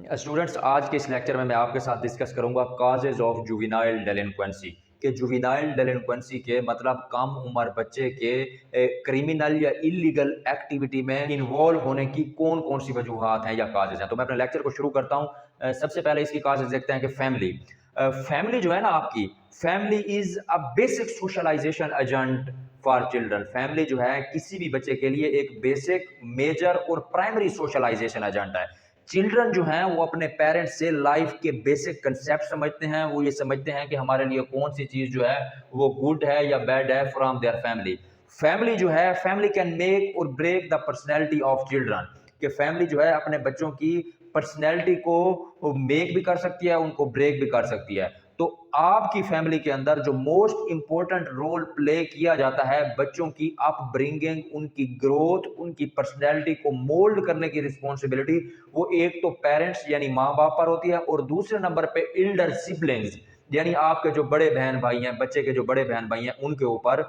Students, आज के इस लेक्चर में मैं आपके साथ डिस्कस करूंगा काजेज ऑफ जुवेनाइल डेलिंक्वेंसी के जुवेनाइल डेलिंक्वेंसी के मतलब कम उम्र बच्चे के क्रिमिनल या इलीगल एक्टिविटी में इन्वॉल्व होने की कौन कौन सी वजूहत हैं या काजेज हैं। तो मैं अपने लेक्चर को शुरू करता हूं। सबसे पहले इसकी काजेज देखते हैं कि फैमिली जो है ना आपकी family is a basic socialization agent for children. Family जो है किसी भी बच्चे के लिए एक बेसिक मेजर और प्राइमरी सोशलाइजेशन एजेंट है। चिल्ड्रन जो हैं वो अपने पेरेंट्स से लाइफ के बेसिक कंसेप्ट समझते हैं। वो ये समझते हैं कि हमारे लिए कौन सी चीज़ जो है वो गुड है या बैड है फ्रॉम देयर फैमिली। फैमिली जो है family can make or break the personality of children. कि फैमिली जो है अपने बच्चों की पर्सनैलिटी को मेक भी कर सकती है, उनको ब्रेक भी कर सकती है। तो आपकी फैमिली के अंदर जो मोस्ट इंपॉर्टेंट रोल प्ले किया जाता है बच्चों की अपब्रिंगिंग, उनकी ग्रोथ, उनकी पर्सनैलिटी को मोल्ड करने की रिस्पॉन्सिबिलिटी वो एक तो पेरेंट्स यानी माँ बाप पर होती है और दूसरे नंबर पे एल्डर सिबलिंग्स यानी आपके जो बड़े बहन भाई हैं, बच्चे के जो बड़े बहन भाई हैं उनके ऊपर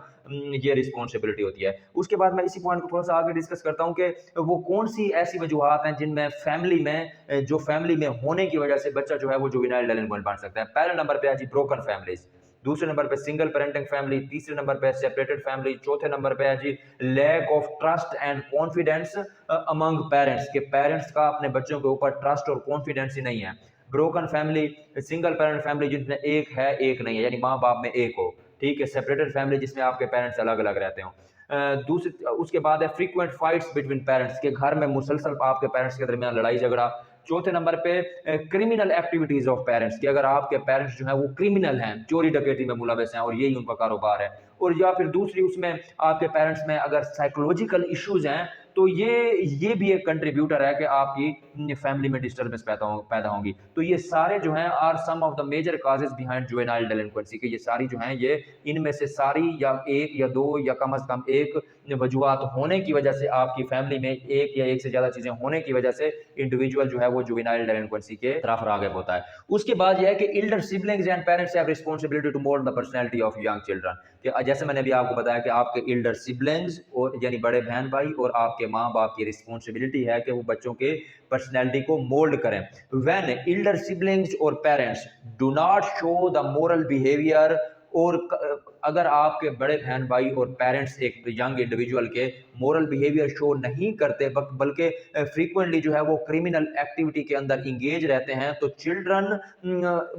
ये रिस्पॉन्सिबिलिटी होती है। उसके बाद मैं इसी पॉइंट को थोड़ा सा आगे डिस्कस करता हूँ कि वो कौन सी ऐसी वजूहत हैं जिनमें फैमिली में जो फैमिली में होने की वजह से बच्चा जो है वो जुवेनाइल डेलिंक्वेंट बन सकता है। पहले नंबर पे है जी ब्रोकन फैमिलीज, दूसरे नंबर पे सिंगल पेरेंटिंग फैमिली, तीसरे नंबर पे सेपरेटेड फैमिली, चौथे नंबर पे है जी lack of trust and confidence among parents के पेरेंट्स का अपने बच्चों के ऊपर ट्रस्ट और कॉन्फिडेंस ही नहीं है। Broken family, single parent family जिसमें एक है एक नहीं है यानी माँ बाप में एक हो, ठीक है। सेपरेटेड फैमिली जिसमें आपके पेरेंट्स अलग अलग रहते हो। दूसरी उसके बाद है फ्रीक्वेंट फाइट्स बिटवीन पेरेंट्स के घर में मुसलसल आपके पेरेंट्स के दरमियान लड़ाई झगड़ा। चौथे नंबर पे क्रिमिनल एक्टिविटीज ऑफ पेरेंट्स कि अगर आपके पेरेंट्स जो है वो क्रिमिनल हैं, चोरी डकैती में मुलविस हैं और यही उनका कारोबार है। और या फिर दूसरी उसमें आपके पेरेंट्स में अगर साइकोलॉजिकल इश्यूज हैं तो ये भी एक कंट्रीब्यूटर है कि आपकी फैमिली में डिस्टर्बेंस पैदा होंगी। तो ये सारे जो हैं are some of the major causes behind juvenile delinquency के। ये सारी जो हैं ये इनमें से सारी या एक या दो या कम से कम एक वजूहत होने की वजह से आपकी फैमिली में एक या एक से ज्यादा चीजें होने की वजह से इंडिविजुअल जो है वो जुवेनाइल डेलिंक्वेंसी के तरफ राग़िब होता है। उसके बाद यह है कि elder siblings and parents have responsibility to mould the personality of young children. कि जैसे मैंने अभी आपको बताया कि आपके एल्डर सिबलिंग्स और यानी बड़े बहन भाई और आपके माँ बाप की रिस्पॉन्सिबिलिटी है कि वो बच्चों के पर्सनैलिटी को मोल्ड करें। व्हेन एल्डर सिबलिंग्स और parents do not show the moral behaviour और अगर आपके बड़े बहन भाई और पेरेंट्स एक यंग इंडिविजुअल के मोरल बिहेवियर शो नहीं करते बल्कि फ्रीक्वेंटली जो है वो क्रिमिनल एक्टिविटी के अंदर इंगेज रहते हैं तो चिल्ड्रन,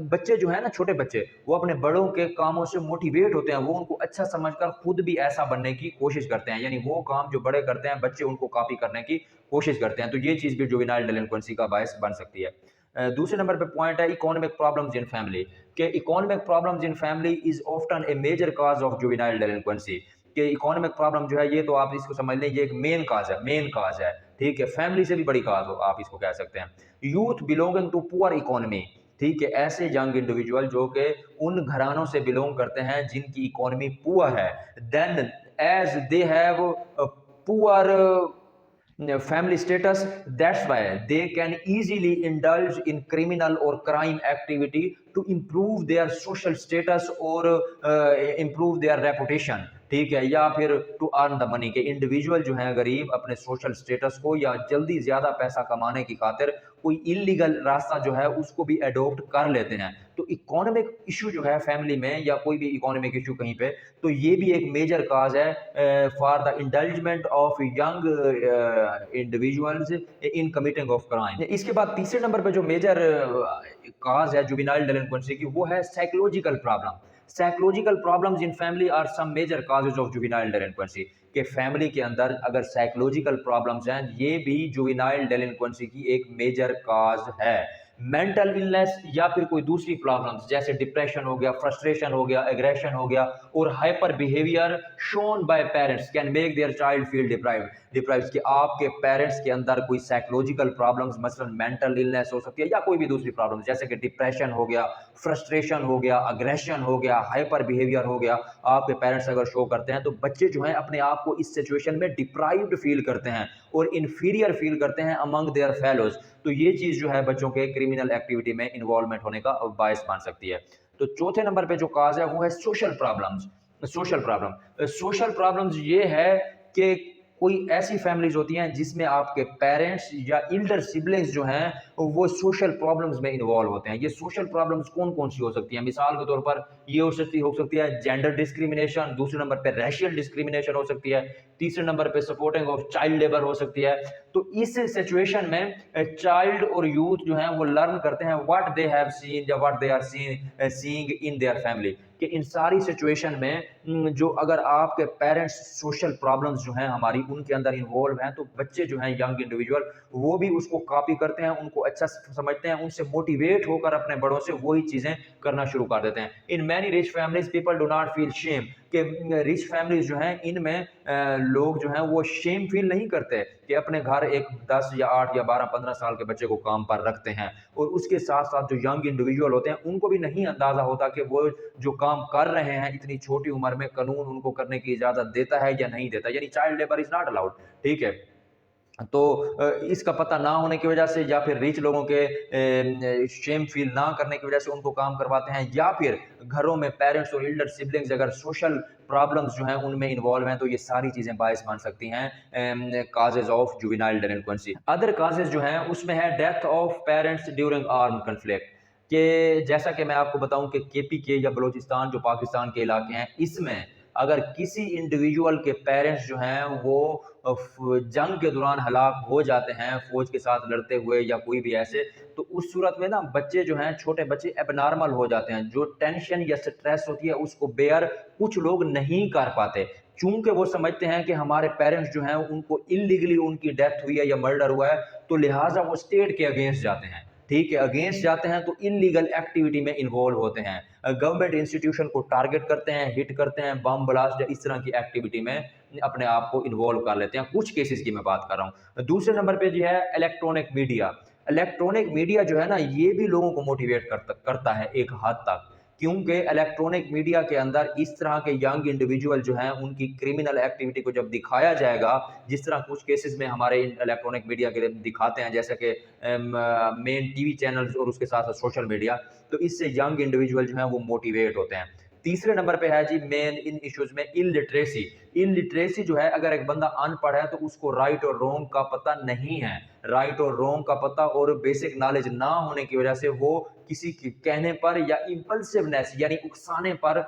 बच्चे जो है ना, छोटे बच्चे वो अपने बड़ों के कामों से मोटिवेट होते हैं, वो उनको अच्छा समझकर खुद भी ऐसा बनने की कोशिश करते हैं। यानी वो काम जो बड़े करते हैं बच्चे उनको कॉपी करने की कोशिश करते हैं। तो ये चीज़ भी जुवेनाइल डेलिंक्वेंसी का बायस बन सकती है। दूसरे नंबर पे पॉइंट है इकोनॉमिक प्रॉब्लम्स इन फैमिली के economic problems in family is often a major cause of juvenile delinquency. कि इकोनॉमिक प्रॉब्लम जो है ये तो आप इसको समझ लें, ये एक मेन काज है, ठीक है। फैमिली से भी बड़ी काज हो आप इसको कह सकते हैं। Youth belonging to poor economy, ठीक है, ऐसे यंग इंडिविजुअल जो कि उन घरानों से बिलोंग करते हैं जिनकी इकोनॉमी पुअर है, then as they have poor family status, that's why they can easily indulge in criminal or crime activity to improve their social status or improve their reputation, ठीक है। या फिर टू अर्न द मनी के individual जो है गरीब अपने social status को या जल्दी ज्यादा पैसा कमाने की खातिर कोई इलीगल रास्ता जो है उसको भी एडॉप्ट कर लेते हैं। तो इकोनॉमिक इशू जो है फैमिली में या कोई भी इकोनॉमिक इशू कहीं पे, तो ये भी एक मेजर काज है for the indulgement of young individuals in committing of crime. इसके बाद तीसरे नंबर पे जो मेजर काज है जुवेनाइल डेलिंक्वेंसी की वो है psychological problem. Psychological problems in family are some major causes of juvenile delinquency. कि फैमिली के अंदर अगर साइकोलॉजिकल प्रॉब्लम्स हैं ये भी जुवेनाइल डेलिंक्वेंसी की एक मेजर काज है। मेंटल इलनेस या फिर कोई दूसरी प्रॉब्लम्स जैसे डिप्रेशन हो गया, फ्रस्ट्रेशन हो गया, एग्रेशन हो गया और hyper behaviour shown by parents can make their child feel deprived. कि आपके पेरेंट्स के अंदर कोई साइकोलॉजिकल प्रॉब्लम्स मसलन मेंटल इलनेस हो सकती है या कोई भी दूसरी प्रॉब्लम जैसे कि डिप्रेशन हो गया, फ्रस्ट्रेशन हो गया, अग्रेशन हो गया, हाइपर बिहेवियर हो गया, आपके पेरेंट्स अगर शो करते हैं तो बच्चे जो हैं अपने आप को इस सिचुएशन में डिप्राइव्ड फील करते हैं और इन्फीरियर फील करते हैं अमंग देयर फेलोज। तो ये चीज जो है बच्चों के क्रिमिनल एक्टिविटी में इन्वॉल्वमेंट होने का बायस बन सकती है। तो चौथे नंबर पे जो काज है वो है सोशल प्रॉब्लम्स। सोशल प्रॉब्लम्स ये है कि कोई ऐसी फैमिलीज होती हैं जिसमें आपके पेरेंट्स या एल्डर सिबलिंग्स जो हैं वो सोशल प्रॉब्लम्स में इन्वॉल्व होते हैं। ये सोशल प्रॉब्लम्स कौन कौन सी हो सकती हैं? मिसाल के तौर पर ये हो सकती है जेंडर डिस्क्रिमिनेशन, दूसरे नंबर पे रेशियल डिस्क्रिमिनेशन हो सकती है, तीसरे नंबर पे सपोर्टिंग ऑफ चाइल्ड लेबर हो सकती है। तो इस सिचुएशन में चाइल्ड और यूथ जो है वो लर्न करते हैं व्हाट दे हैव सीन या what they are seeing in their family, कि इन सारी सिचुएशन में जो अगर आपके पेरेंट्स सोशल प्रॉब्लम्स जो हैं हमारी उनके अंदर इन्वॉल्व हैं, तो बच्चे जो हैं यंग इंडिविजुअल वो भी उसको कॉपी करते हैं, उनको अच्छा समझते हैं, उनसे मोटिवेट होकर अपने बड़ों से वही चीज़ें करना शुरू कर देते हैं। In many rich families people do not feel shame, कि रिच फैमिलीज जो हैं इनमें लोग जो हैं वो शेम फील नहीं करते कि अपने घर एक 10 या 8 या 12 15 साल के बच्चे को काम पर रखते हैं। और उसके साथ साथ जो यंग इंडिविजुअल होते हैं उनको भी नहीं अंदाजा होता कि वो जो काम कर रहे हैं इतनी छोटी उम्र में कानून उनको करने की इजाजत देता है या नहीं देता, यानी child labour is not allowed. ठीक है, तो इसका पता ना होने की वजह से या फिर रिच लोगों के शेम फील ना करने की वजह से उनको काम करवाते हैं, या फिर घरों में पेरेंट्स और एल्डर सिबलिंग्स अगर सोशल प्रॉब्लम्स जो हैं उनमें इन्वॉल्व हैं, तो ये सारी चीज़ें बायस बन सकती हैं causes of juvenile delinquency. Other causes जो हैं उसमें है death of parents during armed conflict, कि जैसा कि मैं आपको बताऊं कि केपीके या बलूचिस्तान जो पाकिस्तान के इलाके हैं इसमें अगर किसी इंडिविजुअल के पेरेंट्स जो हैं वो जंग के दौरान हलाक हो जाते हैं फौज के साथ लड़ते हुए या कोई भी ऐसे, तो उस सूरत में ना बच्चे जो हैं छोटे बच्चे एबनॉर्मल हो जाते हैं, जो टेंशन या स्ट्रेस होती है उसको बेयर कुछ लोग नहीं कर पाते, चूंकि वो समझते हैं कि हमारे पेरेंट्स जो हैं उनको इलीगली उनकी डेथ हुई है या मर्डर हुआ है, तो लिहाजा वो स्टेट के अगेंस्ट जाते हैं। ठीक है, अगेंस्ट जाते हैं तो इलीगल एक्टिविटी में इन्वॉल्व होते हैं, गवर्नमेंट इंस्टीट्यूशन को टारगेट करते हैं, हिट करते हैं, बम ब्लास्ट या इस तरह की एक्टिविटी में अपने आप को इन्वॉल्व कर लेते हैं। कुछ केसेस की मैं बात कर रहा हूँ। दूसरे नंबर पे जो है इलेक्ट्रॉनिक मीडिया। इलेक्ट्रॉनिक मीडिया जो है ना ये भी लोगों को मोटिवेट करता है एक हद तक, क्योंकि इलेक्ट्रॉनिक मीडिया के अंदर इस तरह के यंग इंडिविजुअल जो हैं उनकी क्रिमिनल एक्टिविटी को जब दिखाया जाएगा, जिस तरह कुछ केसेस में हमारे इलेक्ट्रॉनिक मीडिया के दिखाते हैं, जैसे कि मेन टीवी चैनल्स और उसके साथ साथ सोशल मीडिया, तो इससे यंग इंडिविजुअल जो हैं वो मोटिवेट होते हैं। तीसरे नंबर पे है जी मेन इन इश्यूज में इलिटरेसी। इलिटरेसी जो है अगर एक बंदा अनपढ़ है तो उसको राइट और रॉन्ग का पता नहीं है, राइट और रॉन्ग का पता और बेसिक नॉलेज ना होने की वजह से वो किसी के कहने पर या इंपल्सिवनेस यानी उकसाने पर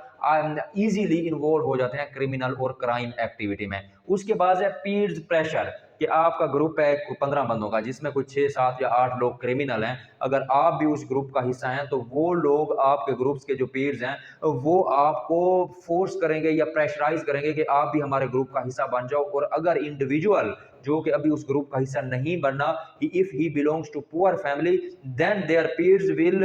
इजीली इन्वॉल्व हो जाते हैं क्रिमिनल और क्राइम एक्टिविटी में। उसके बाद है पीयर्स प्रेशर, कि आपका ग्रुप है 15 बंदों का जिसमें कुछ 6 7 या 8 लोग क्रिमिनल हैं, अगर आप भी उस ग्रुप का हिस्सा हैं तो वो लोग आपके ग्रुप्स के जो पीयर्स हैं वो आपको फोर्स करेंगे या प्रेशराइज करेंगे कि आप भी हमारे ग्रुप का हिस्सा बन जाओ। और अगर इंडिविजुअल जो कि अभी उस ग्रुप का हिस्सा नहीं बनना, if he belongs to poor family then their peers will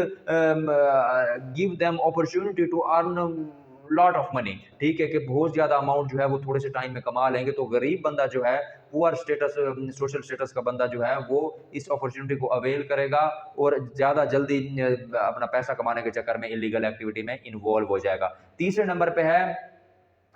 give them opportunity to earn lot of money. ठीक है, कि बहुत ज्यादा अमाउंट जो है वो थोड़े से टाइम में कमा लेंगे, तो गरीब बंदा जो है पुअर स्टेटस सोशल स्टेटस का बंदा जो है वो इस अपॉर्चुनिटी को अवेल करेगा और ज्यादा जल्दी अपना पैसा कमाने के चक्कर में इलीगल एक्टिविटी में इन्वॉल्व हो जाएगा। तीसरे नंबर पे है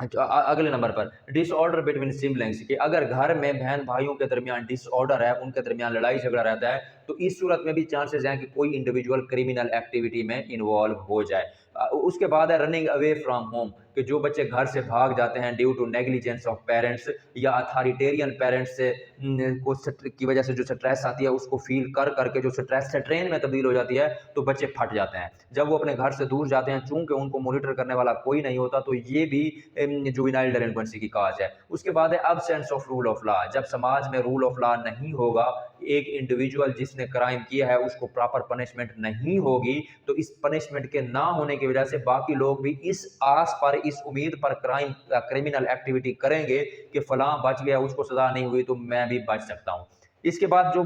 अगले नंबर पर डिसऑर्डर बिटवीन सिबलिंग्स, कि अगर घर में बहन भाइयों के दरमियान डिसऑर्डर है, उनके दरमियान लड़ाई झगड़ा रहता है, तो इस सूरत में भी चांसेस हैं कि कोई इंडिविजुअल क्रिमिनल एक्टिविटी में इन्वॉल्व हो जाए। उसके बाद है रनिंग अवे फ्रॉम होम, कि जो बच्चे घर से भाग जाते हैं due to negligence of parents या अथॉरिटेरियन पेरेंट्स से की वजह से जो स्ट्रेस आती है उसको फील कर करके जो स्ट्रेस से ट्रेन में तब्दील हो जाती है, तो बच्चे फट जाते हैं जब वो अपने घर से दूर जाते हैं, चूंकि उनको मॉनिटर करने वाला कोई नहीं होता, तो ये भी जुवेनाइल डेलिंक्वेंसी की काज है। उसके बाद है absence of rule of law, जब समाज में रूल ऑफ लॉ नहीं होगा, एक इंडिविजुअल जिसने क्राइम किया है उसको प्रॉपर पनिशमेंट नहीं होगी, तो इस पनिशमेंट के ना होने की वजह से बाकी लोग भी इस आस पर इस उम्मीद पर क्रिमिनल एक्टिविटी करेंगे कि फलां बच गया उसको सजा नहीं हुई तो मैं भी बच सकता हूं। इसके बाद जो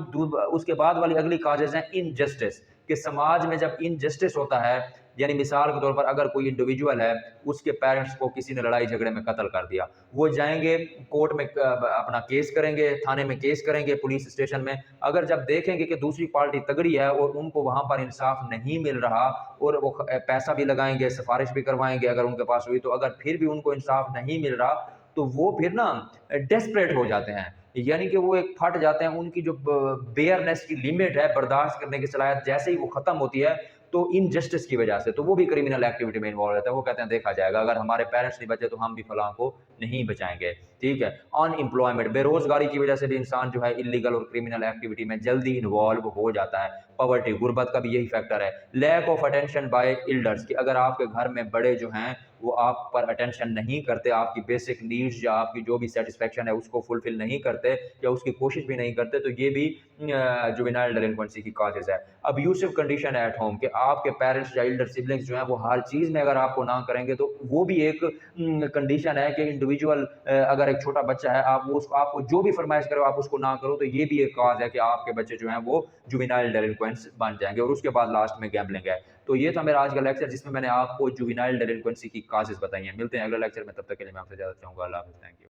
उसके बाद वाली अगली काजेज हैं इनजस्टिस, कि समाज में जब इनजस्टिस होता है, यानी मिसाल के तौर पर अगर कोई इंडिविजुअल है उसके पेरेंट्स को किसी ने लड़ाई झगड़े में कत्ल कर दिया, वो जाएंगे कोर्ट में अपना केस करेंगे, थाने में केस करेंगे, पुलिस स्टेशन में, अगर जब देखेंगे कि दूसरी पार्टी तगड़ी है और उनको वहां पर इंसाफ नहीं मिल रहा और वो पैसा भी लगाएंगे, सिफारिश भी करवाएंगे अगर उनके पास हुई, तो अगर फिर भी उनको इंसाफ नहीं मिल रहा तो वो फिर ना डेस्परेट हो जाते हैं, यानी कि वो एक फट जाते हैं, उनकी जो बेयरनेस की लिमिट है, बर्दाश्त करने की सलाहियत जैसे ही वो खत्म होती है, तो इनजस्टिस की वजह से तो वो भी क्रिमिनल एक्टिविटी में इन्वॉल्व रहता है। वो कहते हैं देखा जाएगा, अगर हमारे पेरेंट्स नहीं बचे तो हम भी फलां को नहीं बचाएंगे। ठीक है, अनएम्प्लॉयमेंट, बेरोजगारी की वजह से भी इंसान जो है इलीगल और क्रिमिनल एक्टिविटी में जल्दी इन्वॉल्व हो जाता है। पॉवर्टी, गुर्बत का भी यही फैक्टर है। Lack of attention by elders, कि अगर आपके घर में बड़े जो हैं वो आप पर अटेंशन नहीं करते, आपकी बेसिक नीड्स या आपकी जो भी सेटिस्फेक्शन है उसको फुलफिल नहीं करते या उसकी कोशिश भी नहीं करते, तो ये भी जुवेनाइल डेलिंक्वेंसी की कॉजेज है। अब्यूसिव कंडीशन एट होम, कि आपके पेरेंट्स या एल्डर सिबलिंग्स जो हैं वो हर चीज़ में अगर आपको ना करेंगे, तो वो भी एक कंडीशन है कि इंडिविजुअल, अगर एक छोटा बच्चा है, आप वो उसको, आपको जो भी फरमाइश करो आप उसको ना करो, तो ये भी एक कॉज है कि आपके बच्चे जो हैं वो जुवेनाइल डेलिंक्वेंट्स बन जाएंगे। और उसके बाद लास्ट में गैम्बलिंग है। तो ये था मेरा आज का लेक्चर, जिसमें मैंने आपको जुवेनाइल डेलिंक्वेंसी की कॉजेज बताई हैं। मिलते हैं अगले लेक्चर में, तब तक के लिए मैं आपसे इजाजत चाहूंगा। अल्लाह हाफिज़। Thank you.